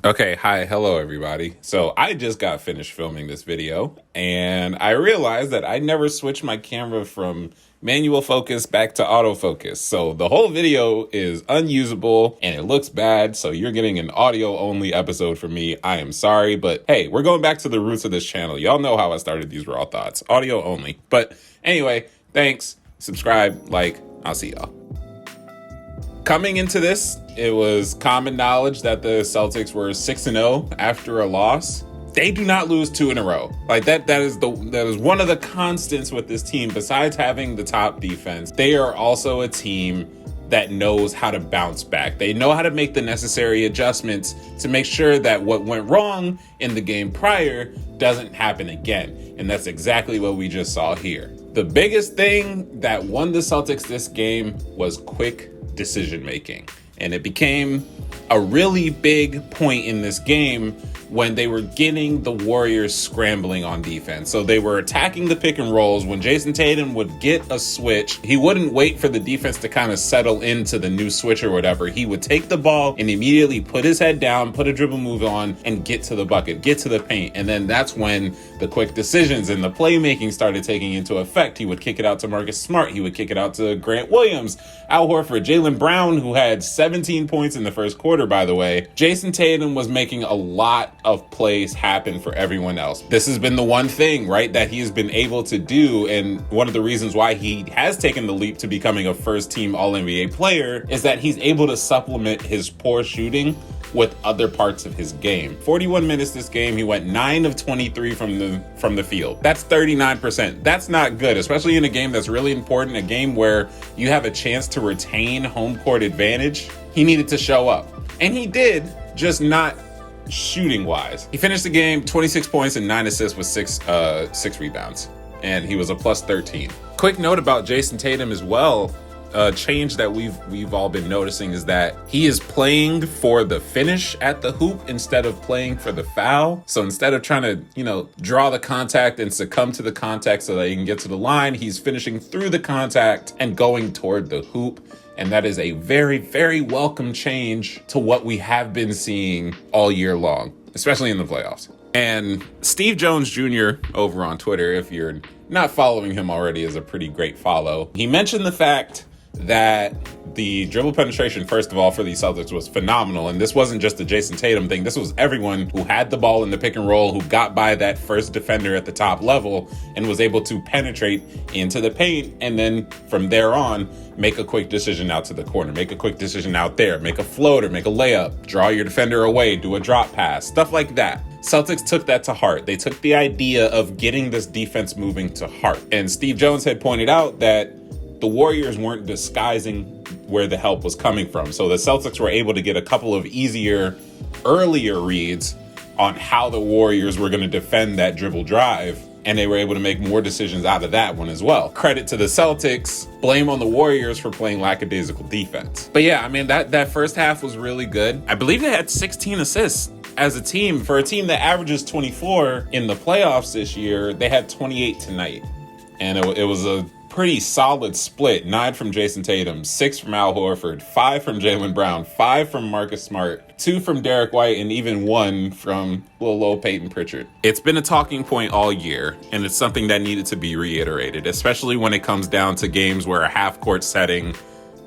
Okay, hi, hello everybody. So I just got finished filming this video and I realized that I never switched my camera from manual focus back to autofocus. So the whole video is unusable and it looks bad. So you're getting an audio only episode from me. I am sorry, but hey, we're going back to the roots of this channel. Y'all know how I started these raw thoughts, audio only. But anyway, thanks, subscribe, like, I'll see y'all. Coming into this, it was common knowledge that the Celtics were 6-0 after a loss. They do not lose 2 in a row. Like that is one of the constants with this team. Besides having the top defense, they are also a team that knows how to bounce back. They know how to make the necessary adjustments to make sure that what went wrong in the game prior doesn't happen again. And that's exactly what we just saw here. The biggest thing that won the Celtics this game was quick decision making. And it became a really big point in this game when they were getting the Warriors scrambling on defense. So they were attacking the pick and rolls. When Jayson Tatum would get a switch, he wouldn't wait for the defense to kind of settle into the new switch or whatever. He would take the ball and immediately put his head down, put a dribble move on, and get to the bucket, get to the paint. And then that's when the quick decisions and the playmaking started taking into effect. He would kick it out to Marcus Smart. He would kick it out to Grant Williams, Al Horford, Jaylen Brown, who had 17 points in the first quarter, by the way. Jayson Tatum was making a lot of plays happen for everyone else. This has been the one thing, right, that he has been able to do, and one of the reasons why he has taken the leap to becoming a first-team All-NBA player is that he's able to supplement his poor shooting with other parts of his game. 41 minutes this game, he went 9 of 23 from the field. That's 39%. That's not good, especially in a game that's really important, a game where you have a chance to retain home court advantage. He needed to show up, and he did, just not shooting wise. He finished the game 26 points and 9 assists with six rebounds, and he was a plus 13. Quick note about Jayson Tatum as well. A change that we've all been noticing is that he is playing for the finish at the hoop instead of playing for the foul. So instead of trying to, draw the contact and succumb to the contact so that he can get to the line, he's finishing through the contact and going toward the hoop. And that is a very, very welcome change to what we have been seeing all year long, especially in the playoffs. And Steve Jones Jr. over on Twitter, if you're not following him already, is a pretty great follow. He mentioned the fact that the dribble penetration, first of all, for the Celtics was phenomenal. And this wasn't just a Jayson Tatum thing. This was everyone who had the ball in the pick and roll, who got by that first defender at the top level and was able to penetrate into the paint. And then from there on, make a quick decision out to the corner, make a quick decision out there, make a floater, make a layup, draw your defender away, do a drop pass, stuff like that. Celtics took that to heart. They took the idea of getting this defense moving to heart. And Steve Jones had pointed out that the Warriors weren't disguising where the help was coming from. So the Celtics were able to get a couple of earlier reads on how the Warriors were going to defend that dribble drive. And they were able to make more decisions out of that one as well. Credit to the Celtics, blame on the Warriors for playing lackadaisical defense. But yeah, I mean, that first half was really good. I believe they had 16 assists as a team. For a team that averages 24 in the playoffs this year, they had 28 tonight. And it was a pretty solid split. 9 from Jayson Tatum, 6 from Al Horford, 5 from Jaylen Brown, 5 from Marcus Smart, 2 from Derek White, and even 1 from little old Peyton Pritchard. It's been a talking point all year, and it's something that needed to be reiterated, especially when it comes down to games where a half-court setting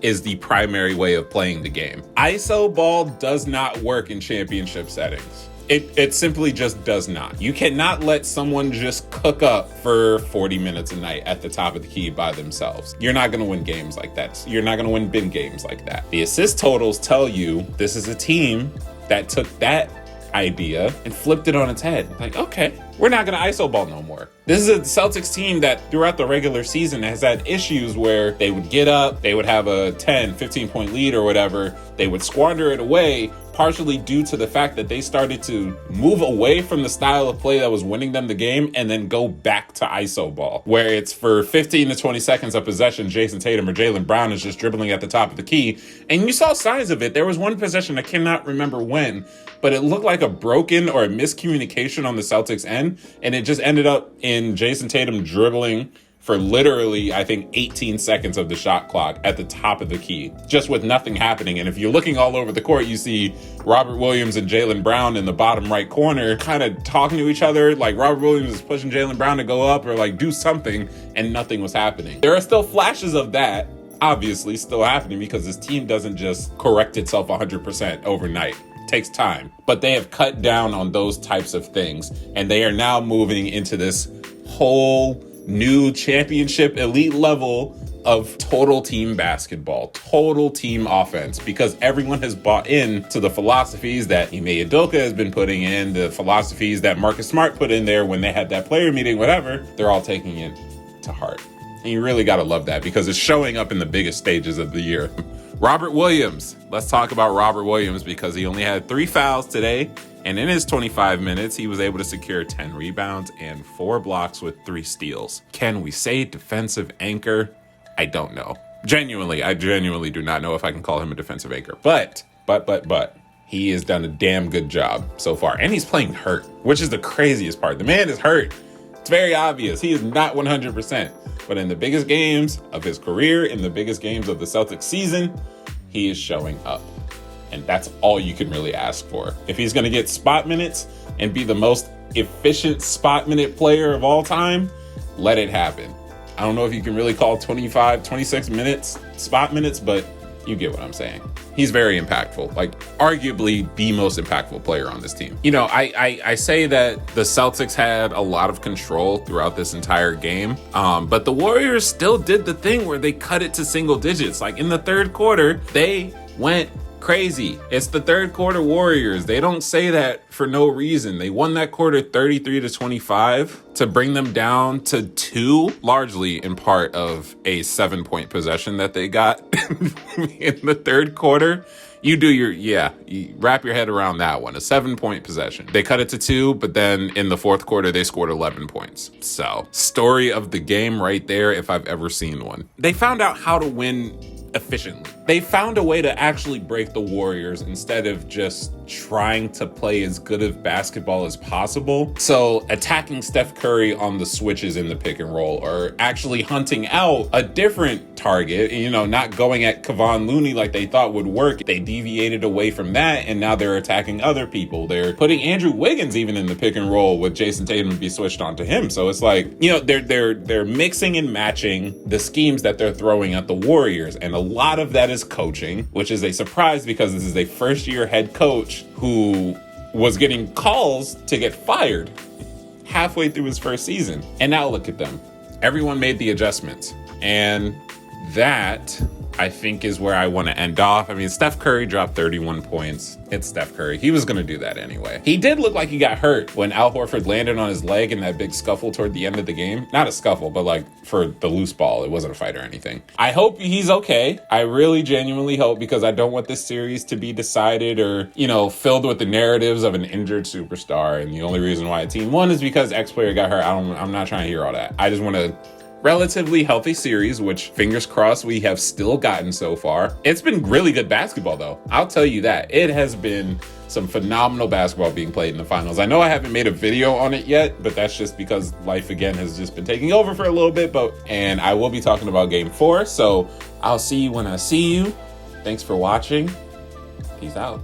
is the primary way of playing the game. ISO ball does not work in championship settings. It simply just does not. You cannot let someone just cook up for 40 minutes a night at the top of the key by themselves. You're not going to win games like that. You're not going to win big games like that. The assist totals tell you this is a team that took that idea and flipped it on its head. Like, okay, we're not going to ISO ball no more. This is a Celtics team that throughout the regular season has had issues where they would get up, they would have a 10, 15 point lead or whatever. They would squander it away, partially due to the fact that they started to move away from the style of play that was winning them the game and then go back to ISO ball, where it's for 15 to 20 seconds of possession, Jayson Tatum or Jaylen Brown is just dribbling at the top of the key. And you saw signs of it. There was one possession, I cannot remember when, but it looked like a broken or a miscommunication on the Celtics end, and it just ended up in Jayson Tatum dribbling for literally, I think, 18 seconds of the shot clock at the top of the key, just with nothing happening. And if you're looking all over the court, you see Robert Williams and Jaylen Brown in the bottom right corner kind of talking to each other. Like Robert Williams is pushing Jaylen Brown to go up or like do something, and nothing was happening. There are still flashes of that, obviously, still happening because this team doesn't just correct itself 100% overnight. It takes time. But they have cut down on those types of things, and they are now moving into this whole new championship elite level of total team basketball, total team offense, because everyone has bought in to the philosophies that Ime Udoka has been putting in, the philosophies that Marcus Smart put in there when they had that player meeting, whatever. They're all taking it to heart. And you really got to love that because it's showing up in the biggest stages of the year. Robert Williams. Let's talk about Robert Williams because he only had 3 fouls today. And in his 25 minutes, he was able to secure 10 rebounds and 4 blocks with 3 steals. Can we say defensive anchor? I don't know. I genuinely do not know if I can call him a defensive anchor. But, he has done a damn good job so far. And he's playing hurt, which is the craziest part. The man is hurt. It's very obvious. He is not 100%. But in the biggest games of his career, in the biggest games of the Celtics season, he is showing up. And that's all you can really ask for. If he's going to get spot minutes and be the most efficient spot minute player of all time, let it happen. I don't know if you can really call 25, 26 minutes spot minutes, but you get what I'm saying. He's very impactful, like arguably the most impactful player on this team. You know, I say that the Celtics had a lot of control throughout this entire game, but the Warriors still did the thing where they cut it to single digits. Like in the third quarter, they went crazy. It's the third quarter Warriors. They don't say that for no reason. They won that quarter 33-25 to bring them down to 2, largely in part of a 7-point possession that they got in the third quarter. You wrap your head around that one. A 7-point possession. They cut it to 2, but then in the fourth quarter, they scored 11 points. So, story of the game right there, if I've ever seen one. They found out how to win efficiently. They found a way to actually break the Warriors instead of just trying to play as good of basketball as possible. So attacking Steph Curry on the switches in the pick and roll, or actually hunting out a different target, not going at Kevon Looney like they thought would work. They deviated away from that, and now they're attacking other people. They're putting Andrew Wiggins even in the pick and roll with Jayson Tatum to be switched onto him. So it's like, they're mixing and matching the schemes that they're throwing at the Warriors, and a lot of that is coaching, which is a surprise because this is a first-year head coach who was getting calls to get fired halfway through his first season. And now look at them. Everyone made the adjustments. And that, I think, is where I want to end off. I mean, Steph Curry dropped 31 points. It's Steph Curry. He was going to do that anyway. He did look like he got hurt when Al Horford landed on his leg in that big scuffle toward the end of the game. Not a scuffle, but like for the loose ball. It wasn't a fight or anything. I hope he's okay. I really genuinely hope, because I don't want this series to be decided or, filled with the narratives of an injured superstar. And the only reason why a team won is because X player got hurt. I'm not trying to hear all that. I just want to relatively healthy series, which fingers crossed we have still gotten so far. It's been really good basketball though. I'll tell you that. It has been some phenomenal basketball being played in the finals. I know I haven't made a video on it yet, but that's just because life again has just been taking over for a little bit, and I will be talking about game 4. So I'll see you when I see you. Thanks for watching. Peace out.